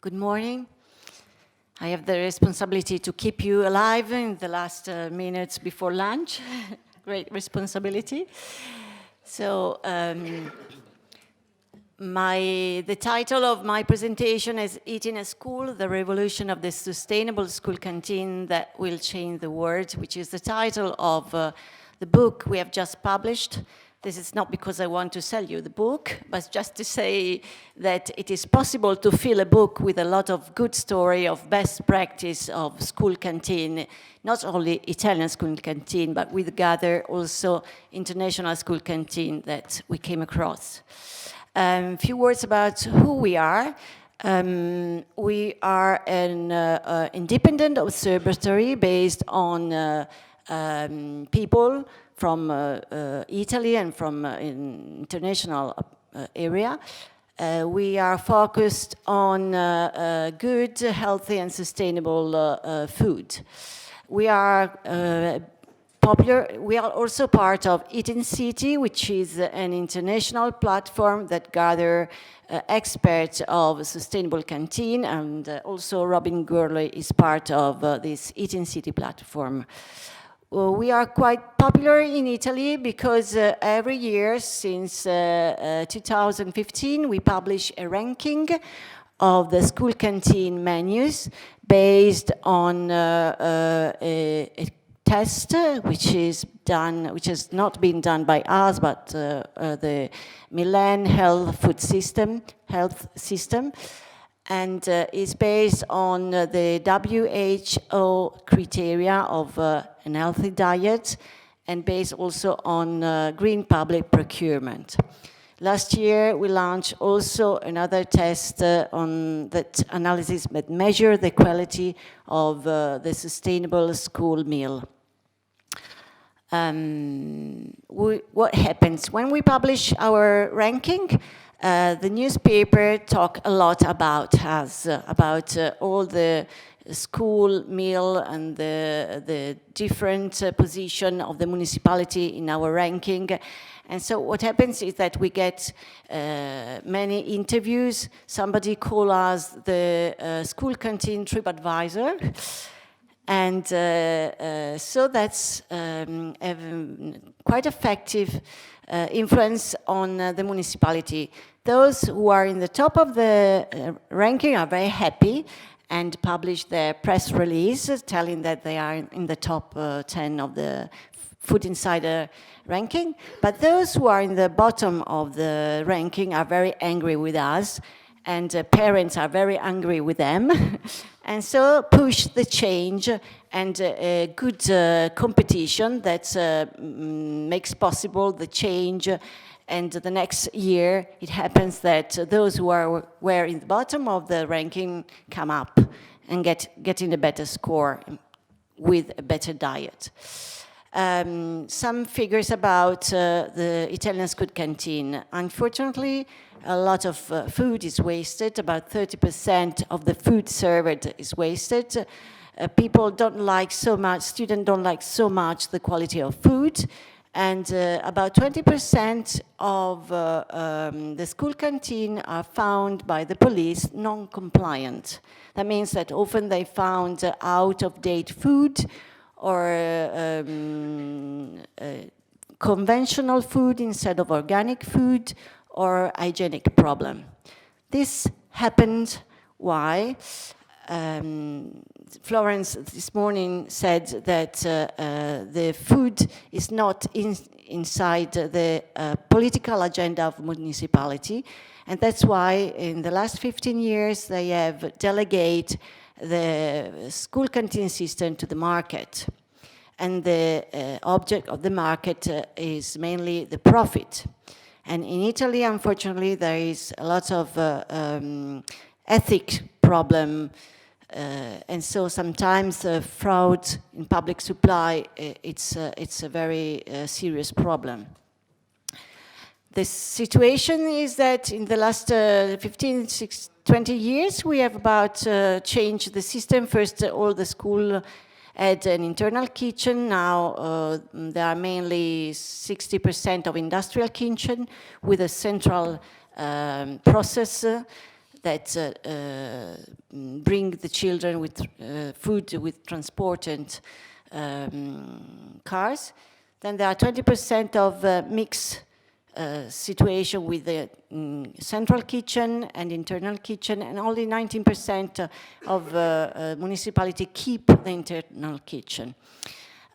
Good morning. I have the responsibility to keep you alive in the last minutes before lunch. Great responsibility. So the title of my presentation is Eating at School, the Revolution of the Sustainable School Canteen That Will Change the World, which is the title of the book we have just published. This is not because I want to sell you the book, but just to say that it is possible to fill a book with a lot of good story of best practice of school canteen, not only Italian school canteen, but we gather also international school canteen that we came across. A few words about who we are. We are an independent observatory based on people from Italy and from international area. We are focused on good, healthy and sustainable food. We are popular. We are also part of Eating City, which is an international platform that gather experts of sustainable canteen, and also Robin Gurley is part of this Eating City platform. We are quite popular in Italy because every year since 2015 we publish a ranking of the school canteen menus based on a test which has not been done by us, but the Milan health system, and is based on the WHO criteria of an healthy diet, and based also on green public procurement. Last year we launched also another test on that analysis that measure the quality of the sustainable school meal. What happens when we publish our ranking? The newspaper talk a lot about us, about all the school meal and the different position of the municipality in our ranking. And so what happens is that we get many interviews. Somebody call us the school canteen TripAdvisor. And so that's quite effective influence on the municipality. Those who are in the top of the ranking are very happy and publish their press release telling that they are in the top 10 of the Food Insider ranking. But those who are in the bottom of the ranking are very angry with us, and parents are very angry with them, and so push the change and a good competition that makes possible the change. And the next year, it happens that those who were in the bottom of the ranking come up and getting a better score with a better diet. Some figures about the Italian school canteen. Unfortunately, a lot of food is wasted. About 30% of the food served is wasted. People don't like so much, students don't like so much the quality of food. And about 20% of the school canteen are found by the police non-compliant. That means that often they found out-of-date food or conventional food instead of organic food, or hygienic problem. This happened, why? Florence this morning said that the food is not inside the political agenda of municipality, and that's why in the last 15 years they have delegated the school canteen system to the market. And the object of the market is mainly the profit. And in Italy, unfortunately, there is a lot of ethic problem, and so sometimes fraud in public supply, it's a very serious problem. The situation is that in the last 15, 20 years, we have about changed the system. First, all the school had an internal kitchen. Now there are mainly 60% of industrial kitchen with a central process. that bring the children with food with transport and cars. Then there are 20% of mixed situation with the central kitchen and internal kitchen, and only 19% of municipality keep the internal kitchen.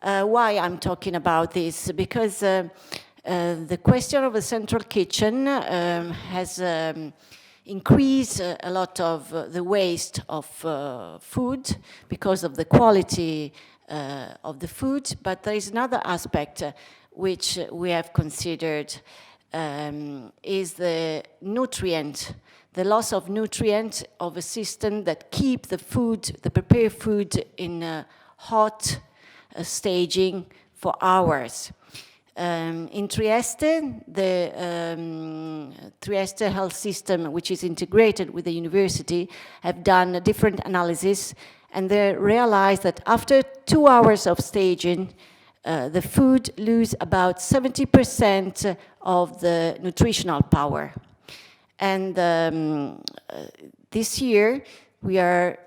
Why I'm talking about this? Because the question of the central kitchen has increased a lot of the waste of food because of the quality of the food, but there is another aspect which we have considered is the nutrient, the loss of nutrient of a system that keep the food, the prepared food in hot staging for hours. In Trieste, the Trieste health system, which is integrated with the university, have done a different analysis, and they realized that after 2 hours of staging, the food lose about 70% of the nutritional power. And this year, they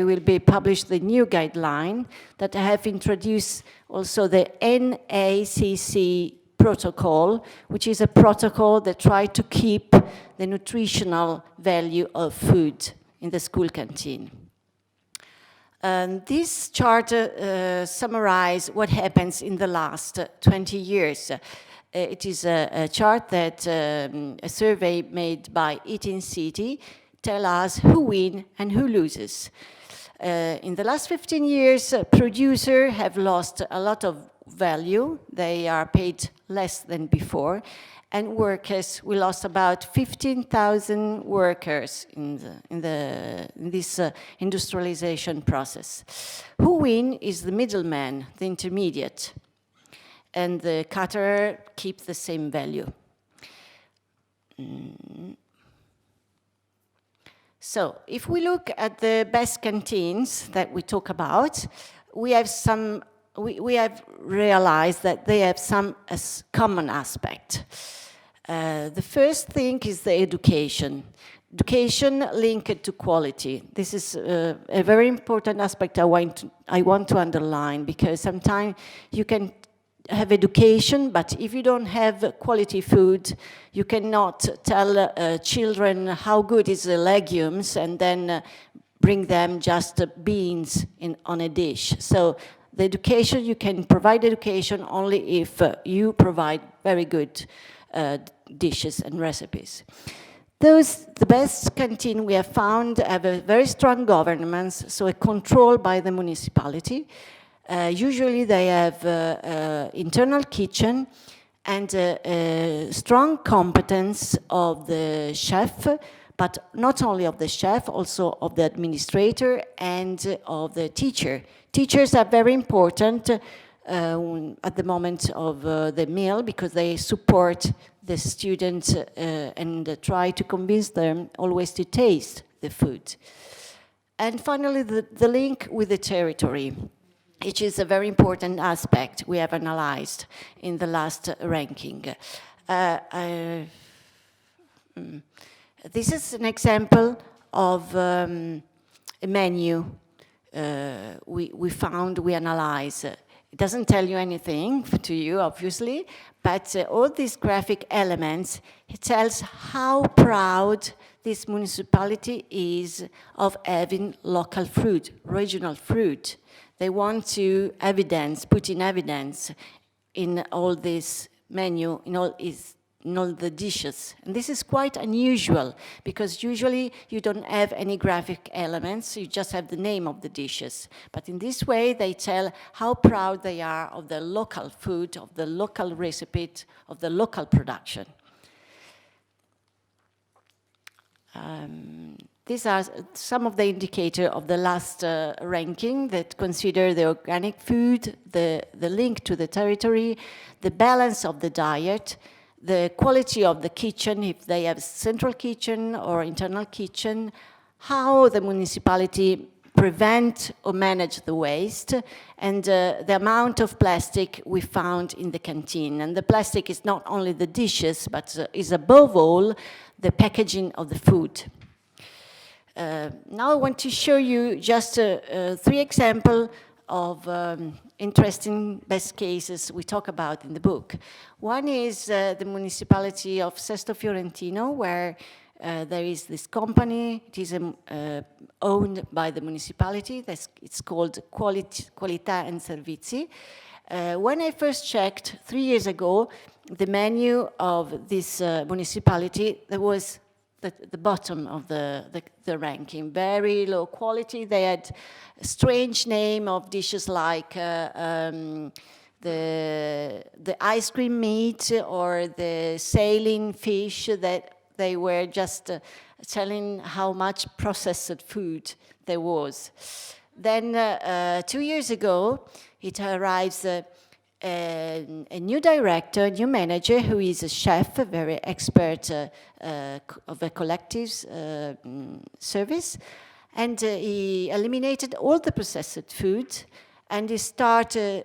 will be published the new guideline that have introduced also the NACC protocol, which is a protocol that tries to keep the nutritional value of food in the school canteen. This chart summarizes what happens in the last 20 years. It is a chart that a survey made by Eating City tell us who wins and who loses. In the last 15 years, producers have lost a lot of value. They are paid less than before. And workers, we lost about 15,000 workers in this industrialization process. Who win is the middleman, the intermediate, and the caterer keep the same value. So, if we look at the best canteens that we talk about, we have realized that they have some common aspect. The first thing is the education. Education linked to quality. This is a very important aspect I want to underline, because sometimes you can have education, but if you don't have quality food, you cannot tell children how good is the legumes and then bring them just beans on a dish. So the education, you can provide education only if you provide very good dishes and recipes. The best canteen we have found have a very strong governance, so a control by the municipality. Usually they have internal kitchen and strong competence of the chef, but not only of the chef, also of the administrator and of the teacher. Teachers are very important at the moment of the meal, because they support the students and try to convince them always to taste the food. And finally, the link with the territory, which is a very important aspect we have analyzed in the last ranking. This is an example of a menu we analyze. It doesn't tell you anything to you, obviously, but all these graphic elements, it tells how proud this municipality is of having local fruit, regional fruit. They want to put in evidence in all this menu, in all the dishes. And this is quite unusual, because usually you don't have any graphic elements, you just have the name of the dishes. But in this way, they tell how proud they are of the local food, of the local recipe, of the local production. These are some of the indicators of the last ranking that consider the organic food, the link to the territory, the balance of the diet, the quality of the kitchen, if they have central kitchen or internal kitchen, how the municipality prevent or manage the waste, and the amount of plastic we found in the canteen. And the plastic is not only the dishes, but is above all the packaging of the food. Now I want to show you just 3 examples of interesting best cases we talk about in the book. One is the municipality of Sesto Fiorentino, where there is this company. It is owned by the municipality. It's called Qualità and Servizi. When I first checked 3 years ago, the menu of this municipality, there was the bottom of the ranking, very low quality. They had a strange name of dishes like the ice cream meat or the sailing fish, that they were just telling how much processed food there was. Then 2 years ago, it arrives a new director, a new manager, who is a chef, a very expert of a collective service, and he eliminated all the processed food, and he started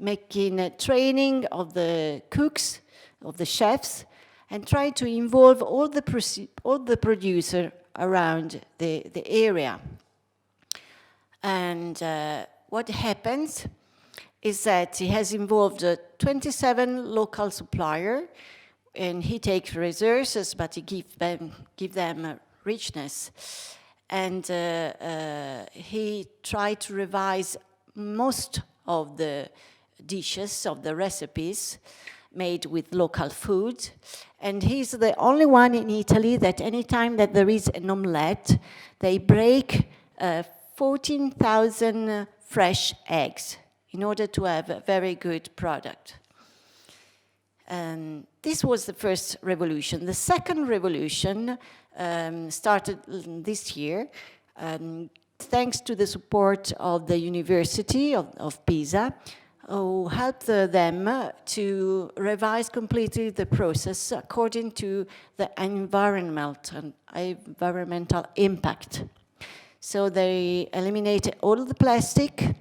making training of the cooks, of the chefs, and trying to involve all the producer around the area. And what happens is that he has involved 27 local suppliers, and he takes resources, but he give them richness. And he tried to revise most of the dishes, of the recipes made with local food. And he's the only one in Italy that anytime that there is an omelette, they break 14,000 fresh eggs in order to have a very good product. This was the first revolution. The second revolution started this year, thanks to the support of the University of Pisa, who helped them to revise completely the process according to the environmental impact. So they eliminated all the plastic.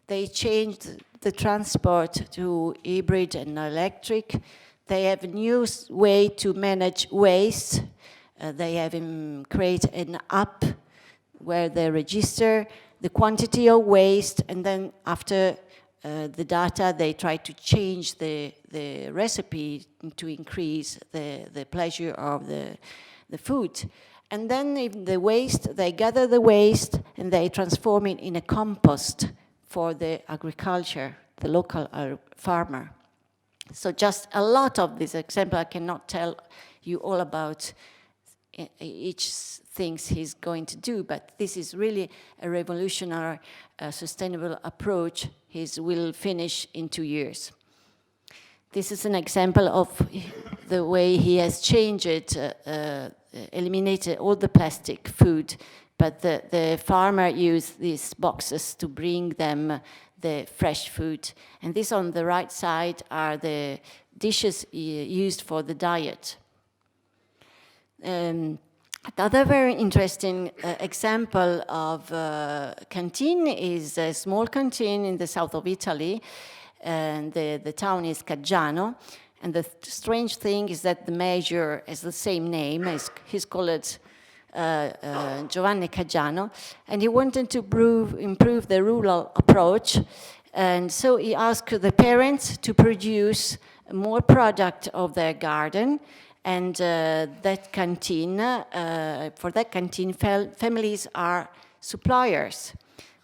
They changed the transport to hybrid and electric. They have a new way to manage waste. They have created an app where they register the quantity of waste, and then after the data, they try to change the recipe to increase the pleasure of the food. And then in the waste, they gather the waste and they transform it in a compost for the agriculture, the local farmer. So just a lot of this example. I cannot tell you all about each thing he's going to do, but this is really a revolutionary, sustainable approach. He will finish in 2 years. This is an example of the way he has changed it, eliminated all the plastic food, but the farmer used these boxes to bring them the fresh food. And this on the right side are the dishes used for the diet. Another very interesting example of canteen is a small canteen in the south of Italy, and the town is Caggiano. And the strange thing is that the mayor has the same name. He's called Giovanni Caggiano, and he wanted to improve the rural approach, and so he asked the parents to produce more product of their garden, and that canteen, for that canteen, families are suppliers.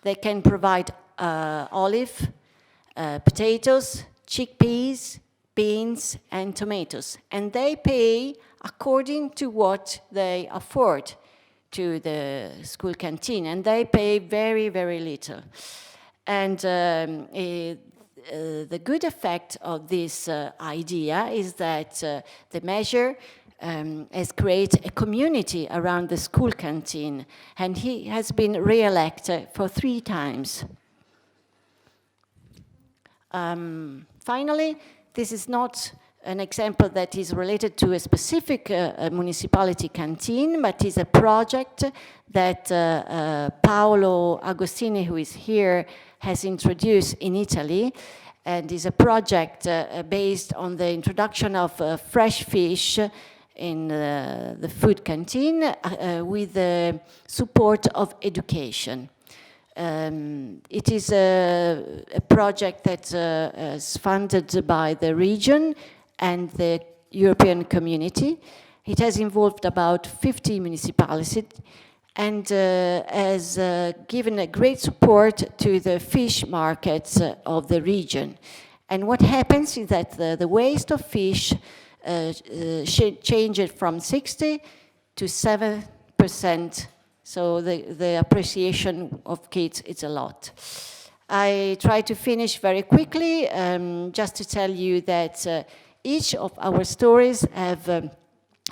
They can provide olive, potatoes, chickpeas, beans, and tomatoes, and they pay according to what they afford to the school canteen, and they pay very, very little. And the good effect of this idea is that the measure has created a community around the school canteen, and he has been re-elected for 3 times. Finally, this is not an example that is related to a specific municipality canteen, but is a project that Paolo Agostini, who is here, has introduced in Italy, and is a project based on the introduction of fresh fish in the food canteen with the support of education. It is a project that is funded by the region and the European community. It has involved about 50 municipalities and has given a great support to the fish markets of the region. And what happens is that the waste of fish changed from 60 to 7%. So the appreciation of kids is a lot. I try to finish very quickly, just to tell you that each of our stories have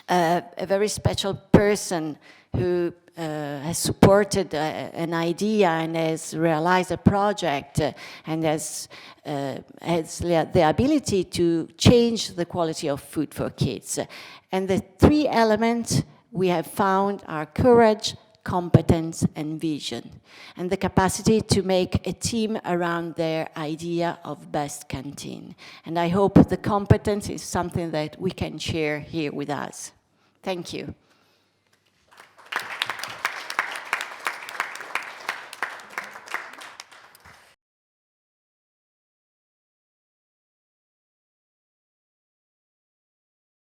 a very special person who has supported an idea and has realized a project and has the ability to change the quality of food for kids. And the three elements we have found are courage, competence, and vision, and the capacity to make a team around their idea of best canteen. And I hope the competence is something that we can share here with us. Thank you.